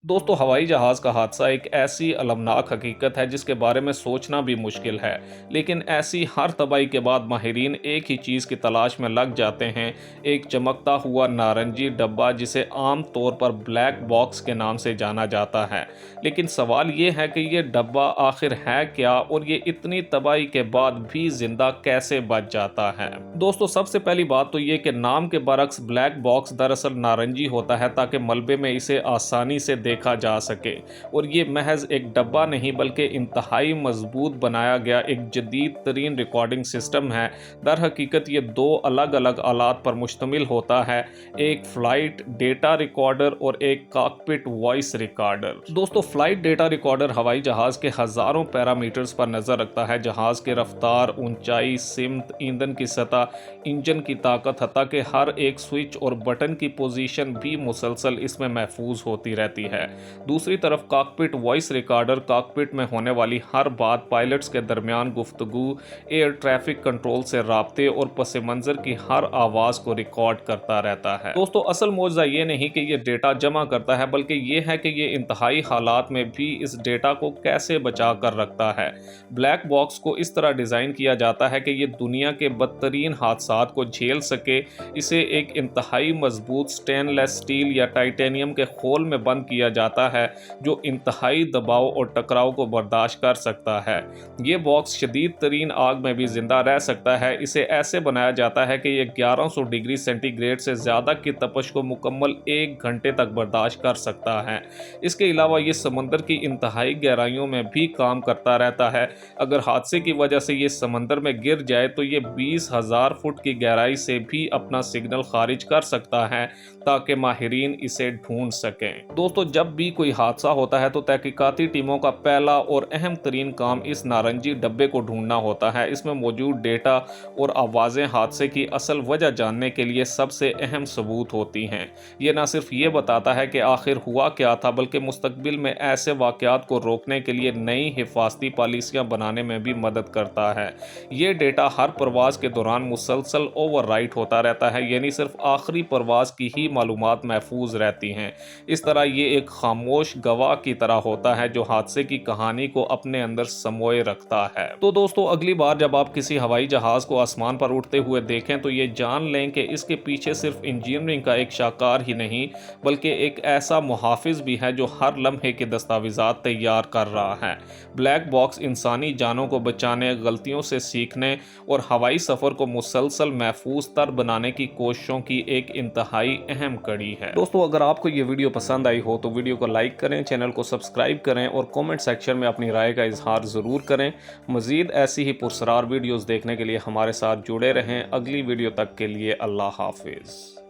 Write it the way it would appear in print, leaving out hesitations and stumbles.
दोस्तों, हवाई जहाज़ का हादसा एक ऐसी अलमनाक हकीकत है जिसके बारे में सोचना भी मुश्किल है। लेकिन ऐसी हर तबाही के बाद माहिरीन एक ही चीज़ की तलाश में लग जाते हैं, एक चमकता हुआ नारंगी डब्बा जिसे आम तौर पर ब्लैक बॉक्स के नाम से जाना जाता है। लेकिन सवाल ये है कि ये डब्बा आखिर है क्या, और ये इतनी तबाही के बाद भी जिंदा कैसे बच जाता है। दोस्तों, सबसे पहली बात तो ये कि नाम के बरक्स ब्लैक बॉक्स दरअसल नारंगी होता है ताकि मलबे में इसे आसानी से देखा जा सके। और ये महज एक डब्बा नहीं बल्कि इंतहाई मजबूत बनाया गया एक जदीद तरीन रिकॉर्डिंग सिस्टम है। दर हकीकत ये दो अलग अलग आलात पर मुश्तमिल होता है, एक फ्लाइट डेटा रिकॉर्डर और एक कॉकपिट वॉइस रिकॉर्डर। दोस्तों, फ्लाइट डेटा रिकॉर्डर हवाई जहाज के हजारों पैरामीटर्स पर नजर रखता है। जहाज की रफ्तार, ऊंचाई, सिमत, ईंधन की सतह, इंजन की ताकत, हत्ता के हर एक स्विच और बटन की पोजीशन भी मुसलसल इसमें महफूज होती रहती है। दूसरी तरफ कॉकपिट वॉइस रिकॉर्डर कॉकपिट में होने वाली हर बात, पायलट्स के दरमियान गुफ्तगू, एयर ट्रैफिक कंट्रोल से राब्ते और पस मंजर की हर आवाज़ को रिकॉर्ड करता रहता है। दोस्तों, असल मौजज़ा ये नहीं कि ये डेटा जमा करता है, बल्कि ये है कि ये इंतहाई हालात में भी इस डेटा को कैसे बचा कर रखता है। ब्लैक बॉक्स को इस तरह डिज़ाइन किया जाता है कि ये दुनिया के बदतरीन हादसात को झेल सके। इसे एक इंतहाई मजबूत स्टेनलेस स्टील या टाइटेनियम के खोल में बंद किया जाता है जो इंतहाई दबाव और टकराव को बर्दाश्त कर सकता है। ये बॉक्स शदीद तरीन आग में भी जिंदा रह सकता है। इसे ऐसे बनाया जाता है कि ये 1100 डिग्री सेंटीग्रेड से ज़्यादा की तपश को मुकम्मल 1 घंटे तक बर्दाश्त कर सकता है। इसके अलावा ये समंदर की इंतहाई गहराइयों में भी काम करता रहता है। अगर हादसे की वजह से ये समंदर में गिर जाए तो ये 20,000 फुट की गहराई से भी अपना सिग्नल खारिज कर सकता है ताकि माहिरीन इसे ढूंढ सकें। दोस्तों, जब भी कोई हादसा होता है तो तहकीकाती टीमों का पहला और अहम तरीन काम इस नारंगी डब्बे को ढूंढना होता है। इसमें मौजूद डेटा और आवाज़ें हादसे की असल वजह जानने के लिए सबसे अहम सबूत होती हैं। ये न सिर्फ ये बताता है कि आखिर हुआ क्या था, बल्कि मुस्तकबिल में ऐसे वाक़यात को रोकने के लिए नई हिफाजती पॉलिसियाँ बनाने में भी मदद करता है। ये डेटा हर परवाज़ के दौरान मुसलसल ओवरराइट होता रहता है, यानी सिर्फ आखिरी परवाज़ की ही मालूमात महफूज रहती हैं। इस तरह ये एक खामोश गवाह की तरह होता है जो हादसे की कहानी को अपने अंदर समोए रखता है। तो दोस्तों, अगली बार जब आप किसी हवाई जहाज़ को आसमान पर उड़ते हुए देखें तो ये जान लें कि इसके पीछे सिर्फ इंजीनियरिंग का एक शाहकार ही नहीं, बल्कि एक ऐसा मुहाफिज भी है जो हर लम्हे के दस्तावेज़ात तैयार कर रहा है। ब्लैक बॉक्स इंसानी जानों को बचाने, गलतियों से सीखने और हवाई सफ़र को मुसलसल महफूज तर बनाने की कोशिशों की एक इंतहाई अहम कड़ी है। दोस्तों, अगर आपको ये वीडियो पसंद आई हो तो वीडियो को लाइक करें, चैनल को सब्सक्राइब करें और कमेंट सेक्शन में अपनी राय का इजहार ज़रूर करें। मज़ीद ऐसी ही पुरस्कार वीडियोज़ देखने के लिए हमारे साथ जुड़े रहें। अगली वीडियो तक के लिए अल्लाह हाफिज़।